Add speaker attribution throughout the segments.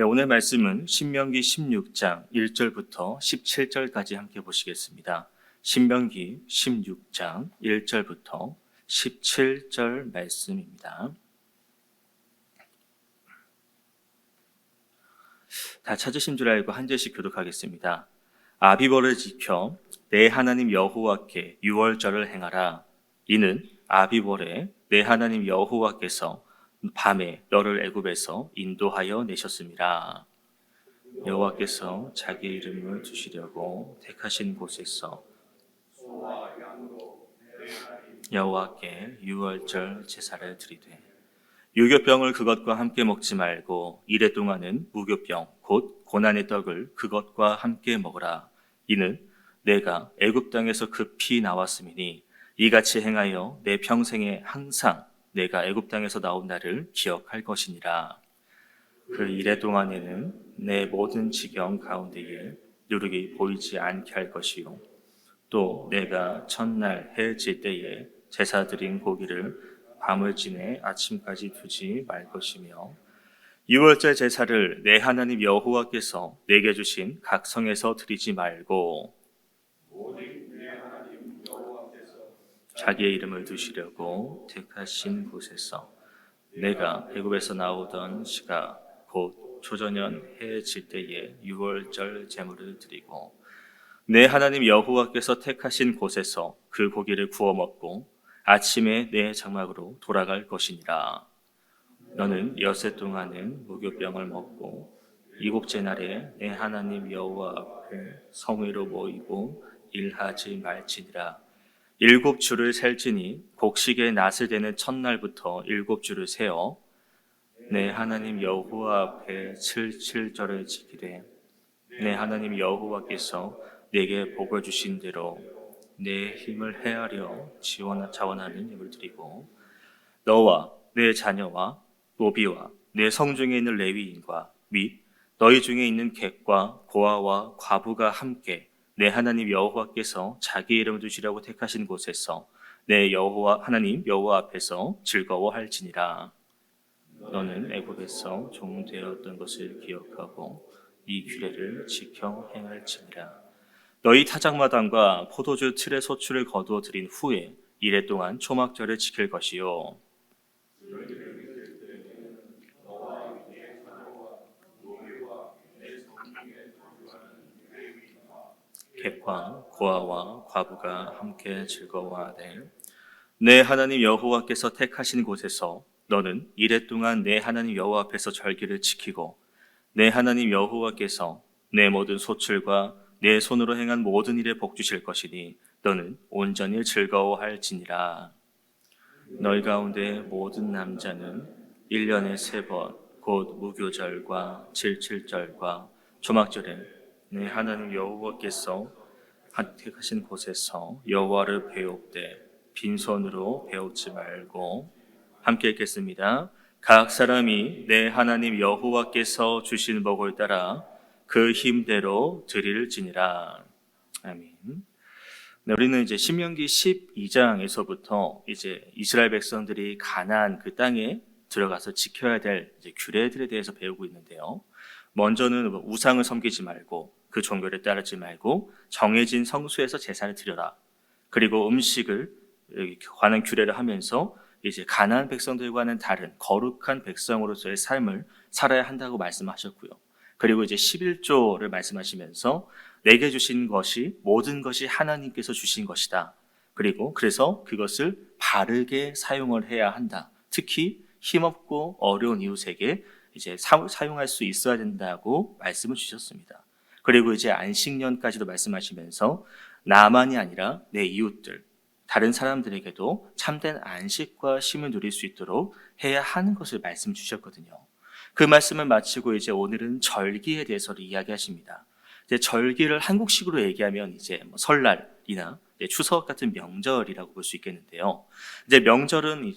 Speaker 1: 네, 오늘 말씀은 신명기 16장 1절부터 17절까지 함께 보시겠습니다. 신명기 16장 1절부터 17절 말씀입니다. 다 찾으신 줄 알고 한 절씩 교독하겠습니다. 아비벌을 지켜 내 하나님 여호와께 유월절을 행하라. 이는 아비벌에 내 하나님 여호와께서 밤에 너를 애굽에서 인도하여 내셨음이라. 여호와께서 자기 이름을 두시려고 택하신 곳에서 여호와께 유월절 제사를 드리되 유교병을 그것과 함께 먹지 말고 이레 동안은 무교병 곧 고난의 떡을 그것과 함께 먹으라. 이는 내가 애굽 땅에서 급히 나왔음이니 이같이 행하여 내 평생에 항상 내가 애굽 땅에서 나온 날을 기억할 것이니라. 그 이레 동안에는 내 모든 지경 가운데에 누룩이 보이지 않게 할 것이요 또 내가 첫날 해 질 때에 제사 드린 고기를 밤을 지내 아침까지 두지 말 것이며 유월절 제사를 내 하나님 여호와께서 내게 주신 각 성에서 드리지 말고 자기의 이름을 두시려고 택하신 곳에서 내가 애굽에서 나오던 시가 곧 초저년 해 질 때에 유월절 제물을 드리고 내 하나님 여호와께서 택하신 곳에서 그 고기를 구워 먹고 아침에 내 장막으로 돌아갈 것이니라. 너는 엿새 동안은 무교병을 먹고 일곱째 날에 내 하나님 여호와 앞에 성회로 모이고 일하지 말지니라. 7주를 셀지니 곡식의 낫을 되는 첫날부터 7주를 세어 내 하나님 여호와 앞에 77절을 지키되 내 하나님 여호와께서 내게 복을 주신 대로 내 힘을 헤아려 자원하는 예물 드리고 너와 내 자녀와 노비와 내 성중에 있는 레위인과 및 너희 중에 있는 객과 고아와 과부가 함께 내 하나님 여호와께서 자기 이름을 두시려고 택하신 곳에서 내 여호와 하나님 여호와 앞에서 즐거워할지니라. 너는 애굽에서 종되었던 것을 기억하고 이 규례를 지켜 행할지니라. 너희 타작마당과 포도주 틀의 소출을 거두어 드린 후에 이레 동안 초막절을 지킬 것이요 객과 고아와 과부가 함께 즐거워하되 내 하나님 여호와께서 택하신 곳에서 너는 이레 동안 내 하나님 여호와 앞에서 절기를 지키고 내 하나님 여호와께서 내 모든 소출과 내 손으로 행한 모든 일에 복 주실 것이니 너는 온전히 즐거워할지니라. 너희 가운데 모든 남자는 1년에 3번 곧 무교절과 칠칠절과 초막절에 내 하나님 여호와께서 택하신 곳에서 여호와를 배웁되 빈손으로 배우지 말고 함께 읽겠습니다. 각 사람이 내 하나님 여호와께서 주신 복을 따라 그 힘대로 드릴지니라. 아멘. 네, 우리는 이제 신명기 12장에서부터 이제 이스라엘 백성들이 가나안 그 땅에 들어가서 지켜야 될 이제 규례들에 대해서 배우고 있는데요. 먼저는 우상을 섬기지 말고 그 종교를 따르지 말고 정해진 성수에서 제사를 드려라. 그리고 음식을 관한 규례를 하면서 이제 가나안 백성들과는 다른 거룩한 백성으로서의 삶을 살아야 한다고 말씀하셨고요. 그리고 이제 11조를 말씀하시면서 내게 주신 것이 모든 것이 하나님께서 주신 것이다. 그리고 그래서 그것을 바르게 사용을 해야 한다. 특히 힘없고 어려운 이웃에게 이제 사용할 수 있어야 된다고 말씀을 주셨습니다. 그리고 이제 안식년까지도 말씀하시면서 나만이 아니라 내 이웃들, 다른 사람들에게도 참된 안식과 쉼을 누릴 수 있도록 해야 하는 것을 말씀 주셨거든요. 그 말씀을 마치고 이제 오늘은 절기에 대해서를 이야기하십니다. 이제 절기를 한국식으로 얘기하면 이제 설날이나 추석 같은 명절이라고 볼 수 있겠는데요. 이제 명절은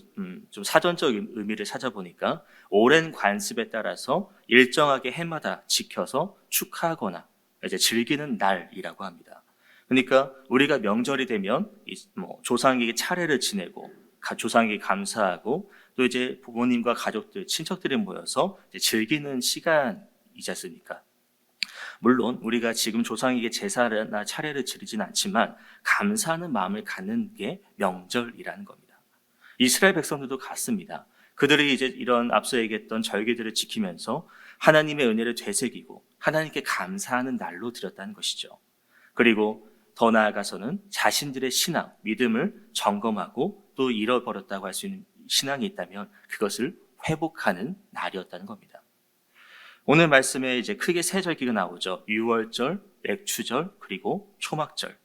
Speaker 1: 좀 사전적 의미를 찾아보니까 오랜 관습에 따라서 일정하게 해마다 지켜서 축하하거나 이제 즐기는 날이라고 합니다. 그러니까 우리가 명절이 되면 조상에게 차례를 지내고 조상에게 감사하고 또 이제 부모님과 가족들, 친척들이 모여서 이제 즐기는 시간 시간이지 않습니까? 물론 우리가 지금 조상에게 제사나 차례를 지르진 않지만 감사하는 마음을 갖는 게 명절이라는 겁니다. 이스라엘 백성들도 같습니다. 그들이 이제 이런 앞서 얘기했던 절기들을 지키면서 하나님의 은혜를 되새기고 하나님께 감사하는 날로 드렸다는 것이죠. 그리고 더 나아가서는 자신들의 신앙, 믿음을 점검하고 또 잃어버렸다고 할 수 있는 신앙이 있다면 그것을 회복하는 날이었다는 겁니다. 오늘 말씀에 이제 크게 세 절기가 나오죠. 유월절, 맥추절, 그리고 초막절.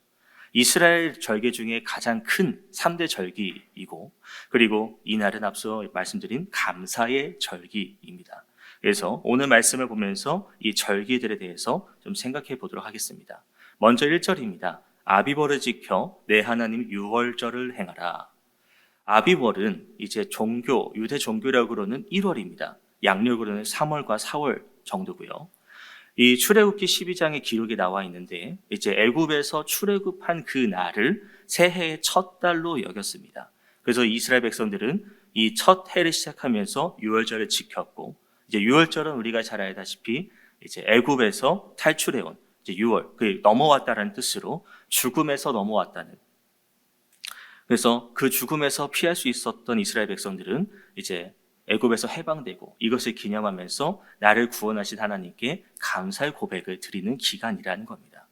Speaker 1: 이스라엘 절기 중에 가장 큰 3대 절기이고, 그리고 이날은 앞서 말씀드린 감사의 절기입니다. 그래서 오늘 말씀을 보면서 이 절기들에 대해서 좀 생각해 보도록 하겠습니다. 먼저 1절입니다. 아비벌을 지켜 내 하나님 유월절을 행하라. 아비월은 이제 유대 종교력으로는 1월입니다. 양력으로는 3월과 4월 정도고요. 이 출애굽기 12장의 기록이 나와 있는데 이제 애굽에서 출애굽한 그 날을 새해의 첫 달로 여겼습니다. 그래서 이스라엘 백성들은 이 첫 해를 시작하면서 유월절을 지켰고, 이제 유월절은 우리가 잘 알다시피 이제 애굽에서 탈출해온 이제 유월, 그 넘어왔다라는 뜻으로 죽음에서 넘어왔다는. 그래서 그 죽음에서 피할 수 있었던 이스라엘 백성들은 이제 애굽에서 해방되고 이것을 기념하면서 나를 구원하신 하나님께 감사의 고백을 드리는 기간이라는 겁니다.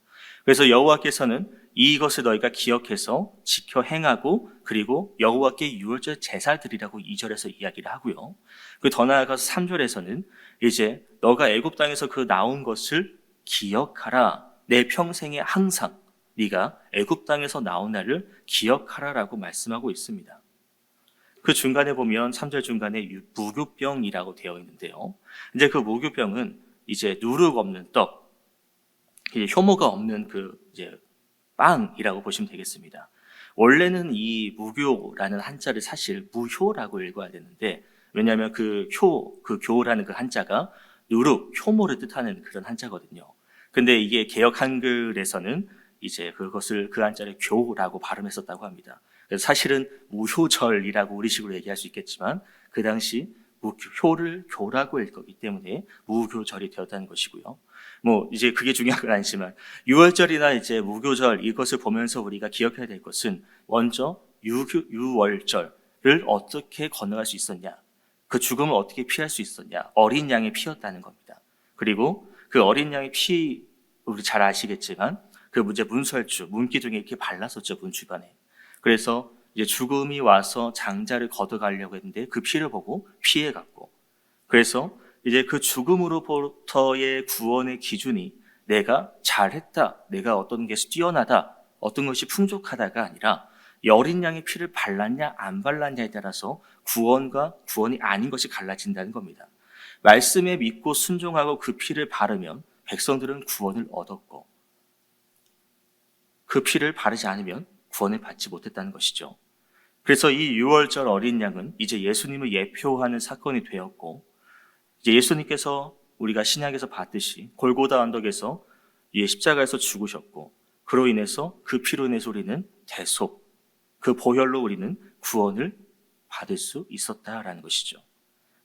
Speaker 1: 그래서 여호와께서는 이것을 너희가 기억해서 지켜 행하고 그리고 여호와께 유월절 제사를 드리라고 2절에서 이야기를 하고요. 그 더 나아가서 3절에서는 이제 너가 애굽 땅에서 그 나온 것을 기억하라. 내 평생에 항상 네가 애굽 땅에서 나온 날을 기억하라라고 말씀하고 있습니다. 그 중간에 보면 3절 중간에 무교병이라고 되어 있는데요. 이제 그 무교병은 이제 누룩 없는 떡, 효모가 없는 그 이제 빵이라고 보시면 되겠습니다. 원래는 이 무교라는 한자를 사실 무효라고 읽어야 되는데, 왜냐하면 그 교라는 그 한자가 누룩, 효모를 뜻하는 그런 한자거든요. 근데 이게 개역 한글에서는 이제 그것을 그 한자를 교라고 발음했었다고 합니다. 그래서 사실은 무효절이라고 우리식으로 얘기할 수 있겠지만 그 당시 효를 교라고 읽었기 때문에 무교절이 되었다는 것이고요. 뭐 이제 그게 중요한 건 아니지만 유월절이나 이제 무교절 이것을 보면서 우리가 기억해야 될 것은 먼저 유월절을 어떻게 건너갈 수 있었냐, 그 죽음을 어떻게 피할 수 있었냐, 어린 양이 피었다는 겁니다. 그리고 그 어린 양의 피 우리 잘 아시겠지만 그 문설주, 문기둥에 이렇게 발랐었죠, 문 주변에. 그래서 이제 죽음이 와서 장자를 걷어가려고 했는데 그 피를 보고 피해갔고, 그래서 이제 그 죽음으로부터의 구원의 기준이 내가 잘했다, 내가 어떤 것이 뛰어나다, 어떤 것이 풍족하다가 아니라 이 어린 양의 피를 발랐냐 안 발랐냐에 따라서 구원과 구원이 아닌 것이 갈라진다는 겁니다. 말씀에 믿고 순종하고 그 피를 바르면 백성들은 구원을 얻었고, 그 피를 바르지 않으면 구원을 받지 못했다는 것이죠. 그래서 이 유월절 어린 양은 이제 예수님을 예표하는 사건이 되었고, 이제 예수님께서 우리가 신약에서 봤듯이 골고다 언덕에서 십자가에서 죽으셨고, 그로 인해서 그 피로 인해서 우리는 대속, 그 보혈로 우리는 구원을 받을 수 있었다라는 것이죠.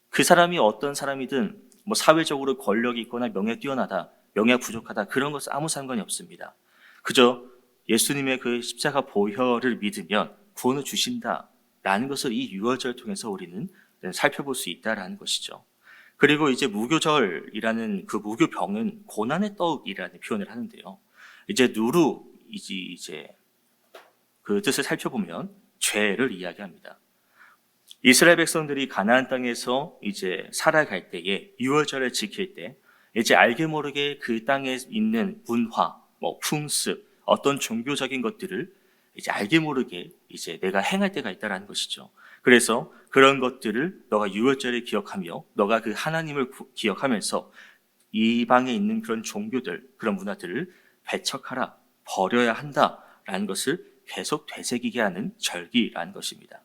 Speaker 1: 그 사람이 어떤 사람이든 뭐 사회적으로 권력이 있거나 명예 뛰어나다, 명예 부족하다, 그런 것은 아무 상관이 없습니다. 그저 예수님의 그 십자가 보혈을 믿으면 구원을 주신다라는 것을 이 유월절 통해서 우리는 살펴볼 수 있다라는 것이죠. 그리고 이제 무교절이라는 그 무교병은 고난의 떡이라는 표현을 하는데요. 이제 누룩이지 이제 그 뜻을 살펴보면 죄를 이야기합니다. 이스라엘 백성들이 가나안 땅에서 이제 살아갈 때에 유월절을 지킬 때 이제 알게 모르게 그 땅에 있는 문화, 뭐 풍습, 어떤 종교적인 것들을 이제 알게 모르게 이제 내가 행할 때가 있다라는 것이죠. 그래서 그런 것들을 너가 유월절을 기억하며 너가 그 하나님을 기억하면서 이방에 있는 그런 종교들, 그런 문화들을 배척하라, 버려야 한다라는 것을 계속 되새기게 하는 절기라는 것입니다.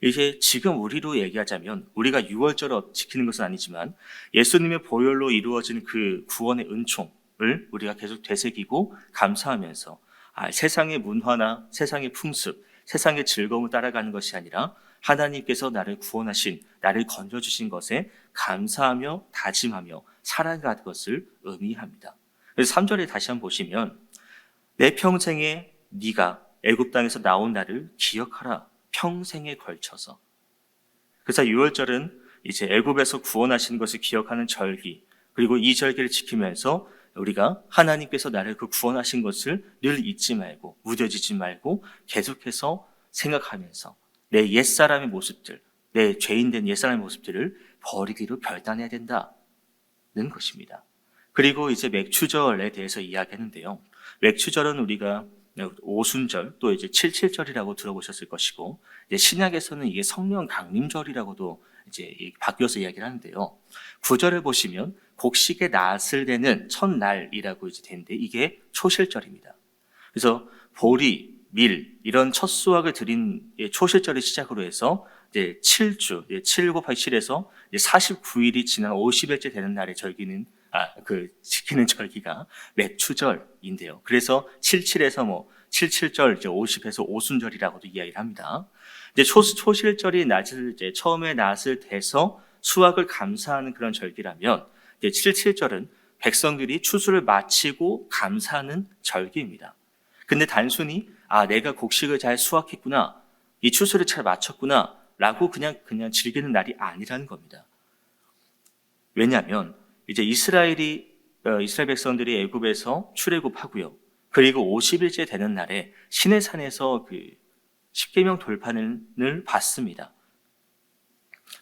Speaker 1: 이제 지금 우리로 얘기하자면 우리가 유월절을 지키는 것은 아니지만 예수님의 보혈로 이루어진 그 구원의 은총을 우리가 계속 되새기고 감사하면서 세상의 문화나 세상의 풍습, 세상의 즐거움을 따라가는 것이 아니라 하나님께서 나를 구원하신, 나를 건져주신 것에 감사하며 다짐하며 살아가는 것을 의미합니다. 그래서 3절에 다시 한번 보시면 내 평생에 네가 애굽 땅에서 나온 날을 기억하라. 평생에 걸쳐서. 그래서 6월절은 이제 애굽에서 구원하신 것을 기억하는 절기, 그리고 이 절기를 지키면서 우리가 하나님께서 나를 그 구원하신 것을 늘 잊지 말고 무뎌지지 말고 계속해서 생각하면서 내 옛사람의 모습들, 내 죄인된 옛사람의 모습들을 버리기로 결단해야 된다는 것입니다. 그리고 이제 맥추절에 대해서 이야기하는데요. 맥추절은 우리가 오순절 또 이제 칠칠절이라고 들어보셨을 것이고, 이제 신약에서는 이게 성령 강림절이라고도 이제 바뀌어서 이야기를 하는데요. 9절을 보시면 곡식의 낫을 되는 첫날이라고 이제 되는데 이게 초실절입니다. 그래서 보리, 밀 이런 첫 수확을 드린 초실절을 시작으로 해서 이제 7주, 7 곱하기 7에서 49일이 지난 50일째 되는 날의 절기는 지키는 절기가 맥추절인데요. 그래서 77에서 77절, 이제 50에서 오순절이라고도 이야기를 합니다. 이제 초실절이 이제 처음에 낫을 대서 수확을 감사하는 그런 절기라면, 이제 77절은 백성들이 추수를 마치고 감사하는 절기입니다. 근데 단순히, 내가 곡식을 잘 수확했구나, 이 추수를 잘 마쳤구나, 라고 그냥 즐기는 날이 아니라는 겁니다. 왜냐하면, 이제 이스라엘 백성들이 애굽에서 출애굽하고요. 그리고 50일째 되는 날에 시내산에서 그 십계명 돌판을 받습니다.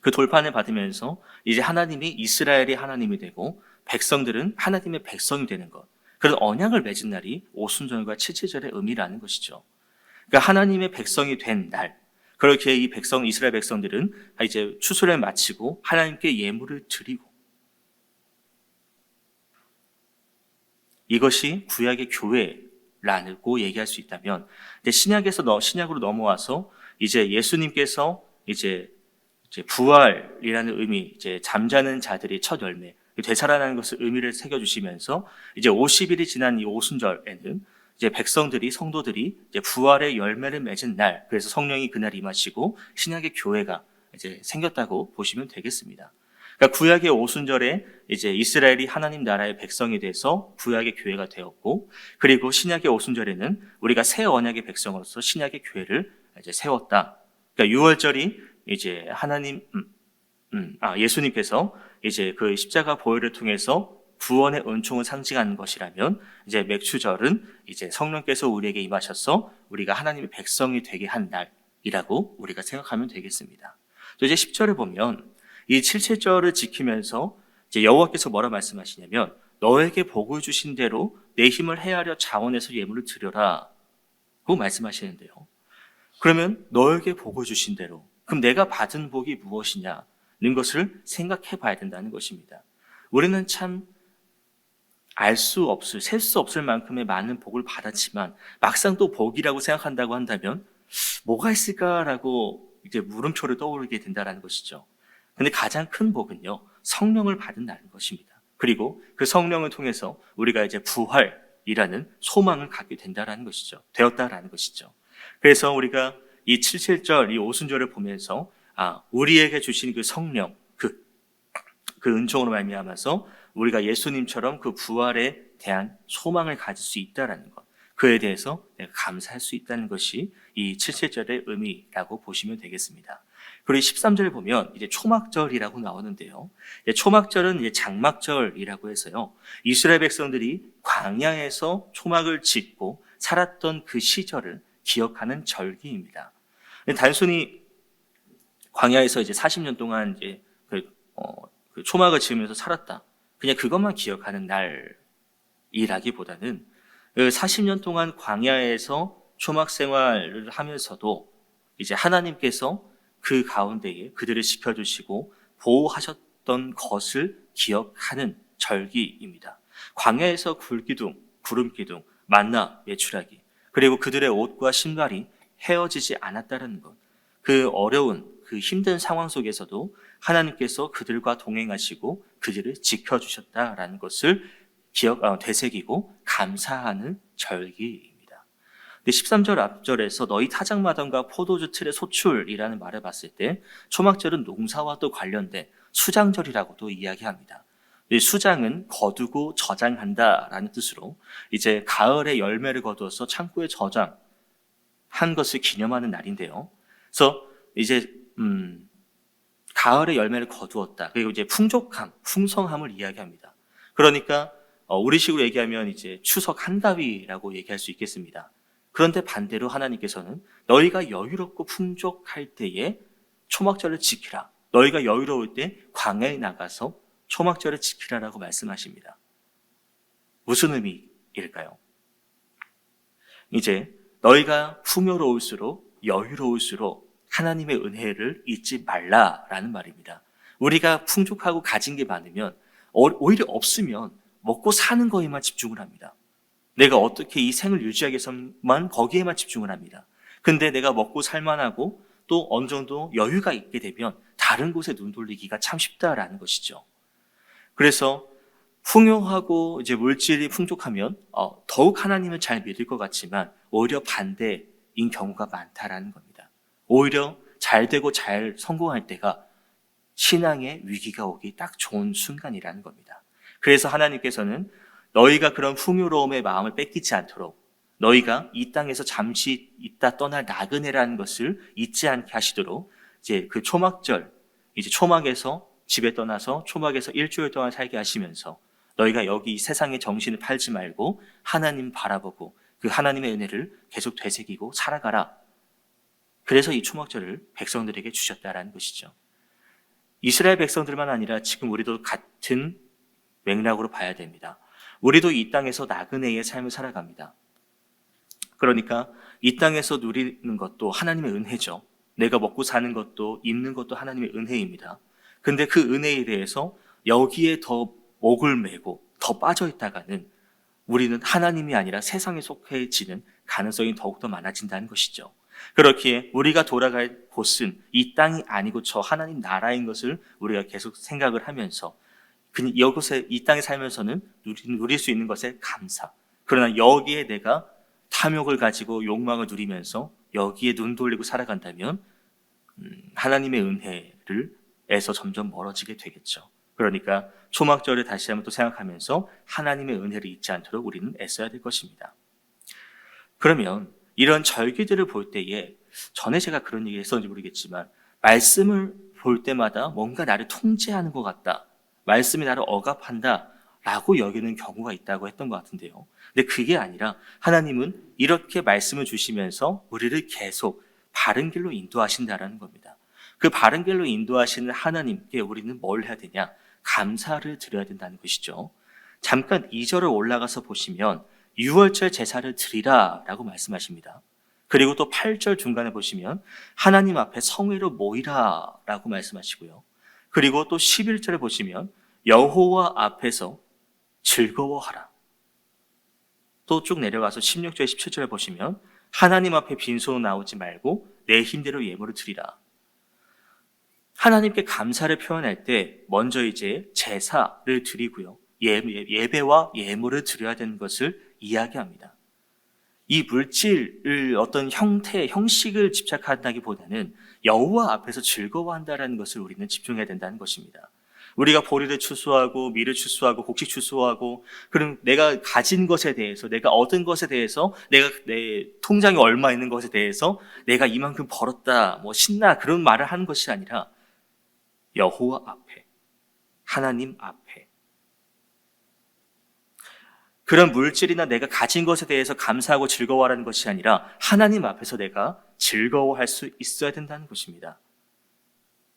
Speaker 1: 그 돌판을 받으면서 이제 하나님이 이스라엘의 하나님이 되고 백성들은 하나님의 백성이 되는 것. 그런 언약을 맺은 날이 오순절과 칠칠절의 의미라는 것이죠. 그러니까 하나님의 백성이 된 날. 그렇게 이스라엘 백성들은 이제 추수를 마치고 하나님께 예물을 드리고, 이것이 구약의 교회라고 얘기할 수 있다면, 이제 신약으로 넘어와서 이제 예수님께서 이제 부활이라는 의미, 이제 잠자는 자들이 첫 열매, 되살아나는 것을 의미를 새겨주시면서 이제 50일이 지난 이 오순절에는 이제 백성들이, 성도들이 이제 부활의 열매를 맺은 날, 그래서 성령이 그날 임하시고 신약의 교회가 이제 생겼다고 보시면 되겠습니다. 그러니까 구약의 오순절에 이제 이스라엘이 하나님 나라의 백성이 돼서 구약의 교회가 되었고, 그리고 신약의 오순절에는 우리가 새 언약의 백성으로서 신약의 교회를 이제 세웠다. 그러니까 6월절이 이제 예수님께서 이제 그 십자가 보혈을 통해서 구원의 은총을 상징하는 것이라면, 이제 맥추절은 이제 성령께서 우리에게 임하셔서 우리가 하나님의 백성이 되게 한 날이라고 우리가 생각하면 되겠습니다. 또 이제 10절을 보면 이 77절을 지키면서 이제 여호와께서 뭐라 말씀하시냐면, 너에게 복을 주신 대로 내 힘을 헤아려 자원해서 예물을 드려라 고 말씀하시는데요. 그러면 너에게 복을 주신 대로, 그럼 내가 받은 복이 무엇이냐는 것을 생각해 봐야 된다는 것입니다. 우리는 참 셀 수 없을 만큼의 많은 복을 받았지만 막상 또 복이라고 생각한다고 한다면 뭐가 있을까라고 이제 물음표를 떠오르게 된다는 것이죠. 근데 가장 큰 복은요, 성령을 받는다는 것입니다. 그리고 그 성령을 통해서 우리가 이제 부활이라는 소망을 갖게 된다라는 것이죠. 되었다라는 것이죠. 그래서 우리가 이 77절, 이 오순절을 보면서 우리에게 주신 그 성령, 그 은총으로 말미암아서 우리가 예수님처럼 그 부활에 대한 소망을 가질 수 있다라는 것, 그에 대해서 내가 감사할 수 있다는 것이 이 77절의 의미라고 보시면 되겠습니다. 그리고 13절을 보면 이제 초막절이라고 나오는데요. 초막절은 이제 장막절이라고 해서요, 이스라엘 백성들이 광야에서 초막을 짓고 살았던 그 시절을 기억하는 절기입니다. 단순히 광야에서 이제 40년 동안 이제 그 초막을 지으면서 살았다, 그냥 그것만 기억하는 날이라기보다는 40년 동안 광야에서 초막 생활을 하면서도 이제 하나님께서 그 가운데에 그들을 지켜주시고 보호하셨던 것을 기억하는 절기입니다. 광야에서 굴기둥, 구름기둥, 만나, 메추라기, 그리고 그들의 옷과 신발이 헤어지지 않았다는 것, 그 어려운, 그 힘든 상황 속에서도 하나님께서 그들과 동행하시고 그들을 지켜주셨다라는 것을 되새기고 감사하는 절기입니다. 근데 13절 앞절에서 너희 타작마당과 포도주 틀의 소출이라는 말을 봤을 때 초막절은 농사와 또 관련된 수장절이라고도 이야기합니다. 이 수장은 거두고 저장한다라는 뜻으로 이제 가을에 열매를 거두어서 창고에 저장한 것을 기념하는 날인데요. 그래서 이제 가을에 열매를 거두었다. 그리고 이제 풍족함, 풍성함을 이야기합니다. 그러니까 우리식으로 얘기하면 이제 추석 한가위라고 얘기할 수 있겠습니다. 그런데 반대로 하나님께서는 너희가 여유롭고 풍족할 때에 초막절을 지키라. 너희가 여유로울 때 광야에 나가서 초막절을 지키라라고 말씀하십니다. 무슨 의미일까요? 이제 너희가 풍요로울수록 여유로울수록 하나님의 은혜를 잊지 말라라는 말입니다. 우리가 풍족하고 가진 게 많으면 오히려 없으면 먹고 사는 거에만 집중을 합니다. 내가 어떻게 이 생을 유지하기 위해서만 거기에만 집중을 합니다. 근데 내가 먹고 살만하고 또 어느 정도 여유가 있게 되면 다른 곳에 눈 돌리기가 참 쉽다라는 것이죠. 그래서 풍요하고 이제 물질이 풍족하면 더욱 하나님을 잘 믿을 것 같지만 오히려 반대인 경우가 많다라는 겁니다. 오히려 잘 되고 잘 성공할 때가 신앙의 위기가 오기 딱 좋은 순간이라는 겁니다. 그래서 하나님께서는 너희가 그런 풍요로움의 마음을 뺏기지 않도록 너희가 이 땅에서 잠시 있다 떠날 나그네라는 것을 잊지 않게 하시도록 이제 그 초막절, 이제 초막에서 집에 떠나서 초막에서 일주일 동안 살게 하시면서 너희가 여기 이 세상의 정신을 팔지 말고 하나님 바라보고 그 하나님의 은혜를 계속 되새기고 살아가라. 그래서 이 초막절을 백성들에게 주셨다라는 것이죠. 이스라엘 백성들만 아니라 지금 우리도 같은 맥락으로 봐야 됩니다. 우리도 이 땅에서 나그네의 삶을 살아갑니다. 그러니까 이 땅에서 누리는 것도 하나님의 은혜죠. 내가 먹고 사는 것도 입는 것도 하나님의 은혜입니다. 근데 그 은혜에 대해서 여기에 더 목을 메고 더 빠져 있다가는 우리는 하나님이 아니라 세상에 속해지는 가능성이 더욱더 많아진다는 것이죠. 그렇기에 우리가 돌아갈 곳은 이 땅이 아니고 저 하나님 나라인 것을 우리가 계속 생각을 하면서 이곳에 이 땅에 살면서는 누릴 수 있는 것에 감사. 그러나 여기에 내가 탐욕을 가지고 욕망을 누리면서 여기에 눈 돌리고 살아간다면 하나님의 은혜를에서 점점 멀어지게 되겠죠. 그러니까 초막절을 다시 한번 또 생각하면서 하나님의 은혜를 잊지 않도록 우리는 애써야 될 것입니다. 그러면 이런 절기들을 볼 때에 전에 제가 그런 얘기 했었는지 모르겠지만 말씀을 볼 때마다 뭔가 나를 통제하는 것 같다. 말씀이 나를 억압한다 라고 여기는 경우가 있다고 했던 것 같은데요. 근데 그게 아니라 하나님은 이렇게 말씀을 주시면서 우리를 계속 바른 길로 인도하신다라는 겁니다. 그 바른 길로 인도하시는 하나님께 우리는 뭘 해야 되냐? 감사를 드려야 된다는 것이죠. 잠깐 2절을 올라가서 보시면 6월절 제사를 드리라 라고 말씀하십니다. 그리고 또 8절 중간에 보시면 하나님 앞에 성회로 모이라 라고 말씀하시고요. 그리고 또 11절에 보시면 여호와 앞에서 즐거워하라. 또 쭉 내려가서 16절, 17절에 보시면 하나님 앞에 빈손으로 나오지 말고 내 힘대로 예물을 드리라. 하나님께 감사를 표현할 때 먼저 이제 제사를 드리고요. 예배와 예물을 드려야 되는 것을 이야기합니다. 이 물질을 어떤 형태, 형식을 집착한다기보다는 여호와 앞에서 즐거워한다는 것을 우리는 집중해야 된다는 것입니다. 우리가 보리를 추수하고 밀을 추수하고 곡식 추수하고 그럼 내가 가진 것에 대해서 내가 얻은 것에 대해서 내가 내 통장에 얼마 있는 것에 대해서 내가 이만큼 벌었다 뭐 신나 그런 말을 하는 것이 아니라 여호와 앞에 하나님 앞에 그런 물질이나 내가 가진 것에 대해서 감사하고 즐거워하라는 것이 아니라 하나님 앞에서 내가 즐거워할 수 있어야 된다는 것입니다.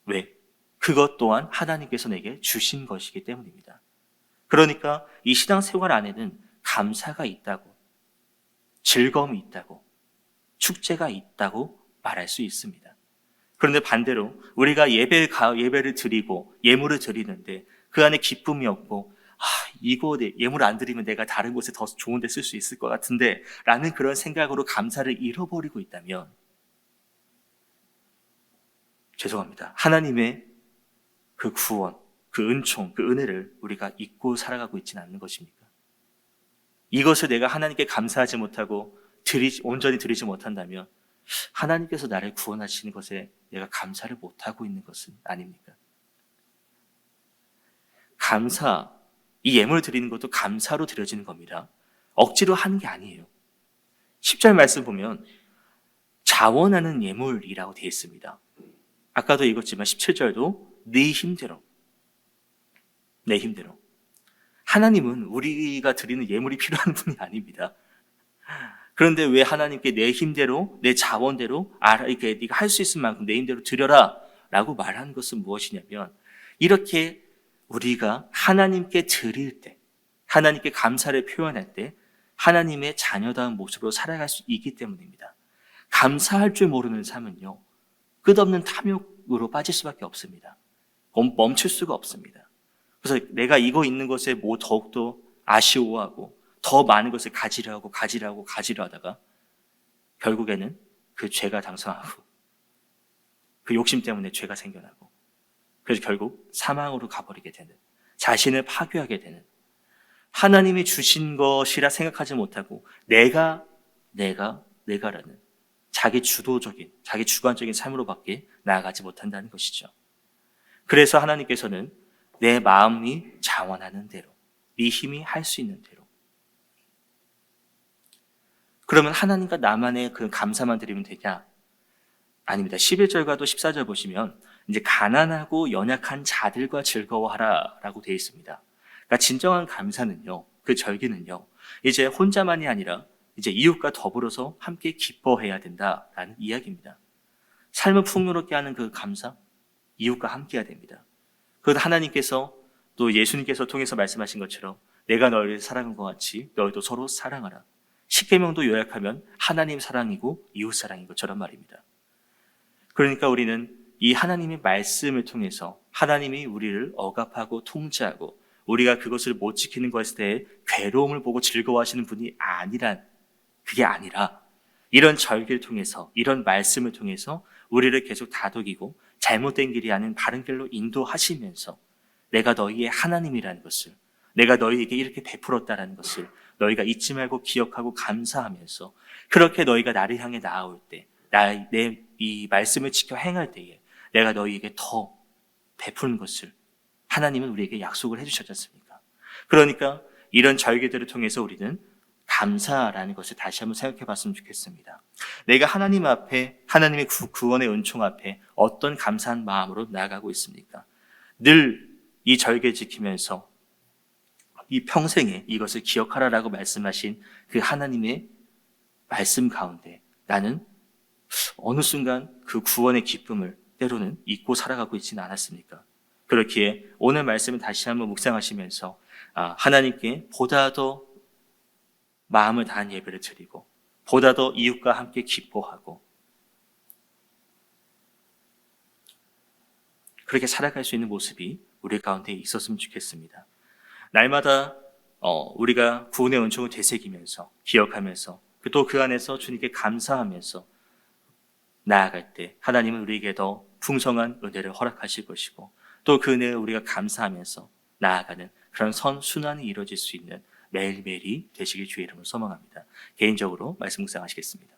Speaker 1: 왜? 그것 또한 하나님께서 내게 주신 것이기 때문입니다. 그러니까 이 신앙생활 안에는 감사가 있다고, 즐거움이 있다고, 축제가 있다고 말할 수 있습니다. 그런데 반대로 우리가 예배를 드리고 예물을 드리는데 그 안에 기쁨이 없고 이거 예물 안 드리면 내가 다른 곳에 더 좋은 데 쓸 수 있을 것 같은데 라는 그런 생각으로 감사를 잃어버리고 있다면 죄송합니다. 하나님의 그 구원, 그 은총, 그 은혜를 우리가 잊고 살아가고 있지는 않는 것입니까? 이것을 내가 하나님께 감사하지 못하고 온전히 드리지 못한다면 하나님께서 나를 구원하시는 것에 내가 감사를 못하고 있는 것은 아닙니까? 감사, 이 예물을 드리는 것도 감사로 드려지는 겁니다. 억지로 하는 게 아니에요. 10절 말씀 보면 자원하는 예물이라고 되어 있습니다. 아까도 읽었지만 17절도 네 힘대로, 내 힘대로. 하나님은 우리가 드리는 예물이 필요한 분이 아닙니다. 그런데 왜 하나님께 내 힘대로, 내 자원대로, 이렇게 네가 할 수 있을 만큼 내 힘대로 드려라 라고 말하는 것은 무엇이냐면, 이렇게 우리가 하나님께 드릴 때, 하나님께 감사를 표현할 때 하나님의 자녀다운 모습으로 살아갈 수 있기 때문입니다. 감사할 줄 모르는 삶은요, 끝없는 탐욕으로 빠질 수밖에 없습니다. 멈출 수가 없습니다. 그래서 내가 이거 있는 것에 더욱더 아쉬워하고 더 많은 것을 가지려 하다가 결국에는 그 죄가 당선하고 그 욕심 때문에 죄가 생겨나고 그래서 결국 사망으로 가버리게 되는, 자신을 파괴하게 되는, 하나님이 주신 것이라 생각하지 못하고 내가라는 자기 주도적인, 자기 주관적인 삶으로밖에 나아가지 못한다는 것이죠. 그래서 하나님께서는 내 마음이 자원하는 대로, 네 힘이 할 수 있는 대로. 그러면 하나님과 나만의 그 감사만 드리면 되냐? 아닙니다. 11절과도 14절 보시면 이제 가난하고 연약한 자들과 즐거워하라 라고 되어 있습니다. 그러니까 진정한 감사는요, 그 절기는요, 이제 혼자만이 아니라 이제 이웃과 더불어서 함께 기뻐해야 된다라는 이야기입니다. 삶을 풍요롭게 하는 그 감사, 이웃과 함께 해야 됩니다. 그건 하나님께서 또 예수님께서 통해서 말씀하신 것처럼 내가 너희를 사랑한 것 같이 너희도 서로 사랑하라. 십계명도 요약하면 하나님 사랑이고 이웃 사랑인 것처럼 말입니다. 그러니까 우리는 이 하나님의 말씀을 통해서 하나님이 우리를 억압하고 통제하고 우리가 그것을 못 지키는 것에 대해 괴로움을 보고 즐거워하시는 분이 그게 아니라 이런 절기를 통해서, 이런 말씀을 통해서 우리를 계속 다독이고 잘못된 길이 아닌 바른 길로 인도하시면서 내가 너희의 하나님이라는 것을, 내가 너희에게 이렇게 베풀었다라는 것을 너희가 잊지 말고 기억하고 감사하면서 그렇게 너희가 나를 향해 나아올 때, 내 이 말씀을 지켜 행할 때에 내가 너희에게 더 베푸는 것을 하나님은 우리에게 약속을 해주셨지 않습니까? 그러니까 이런 절기들을 통해서 우리는 감사라는 것을 다시 한번 생각해 봤으면 좋겠습니다. 내가 하나님 앞에, 하나님의 구원의 은총 앞에 어떤 감사한 마음으로 나아가고 있습니까? 늘 이 절기 지키면서 이 평생에 이것을 기억하라라고 말씀하신 그 하나님의 말씀 가운데 나는 어느 순간 그 구원의 기쁨을 때로는 잊고 살아가고 있지는 않았습니까? 그렇기에 오늘 말씀을 다시 한번 묵상하시면서 하나님께 보다 더 마음을 다한 예배를 드리고 보다 더 이웃과 함께 기뻐하고 그렇게 살아갈 수 있는 모습이 우리 가운데 있었으면 좋겠습니다. 날마다 우리가 구원의 은총을 되새기면서 기억하면서 또 그 안에서 주님께 감사하면서 나아갈 때 하나님은 우리에게 더 풍성한 은혜를 허락하실 것이고 또 그 은혜를 우리가 감사하면서 나아가는 그런 선순환이 이루어질 수 있는 매일매일이 되시길 주의 이름으로 소망합니다. 개인적으로 말씀 묵상하시겠습니다.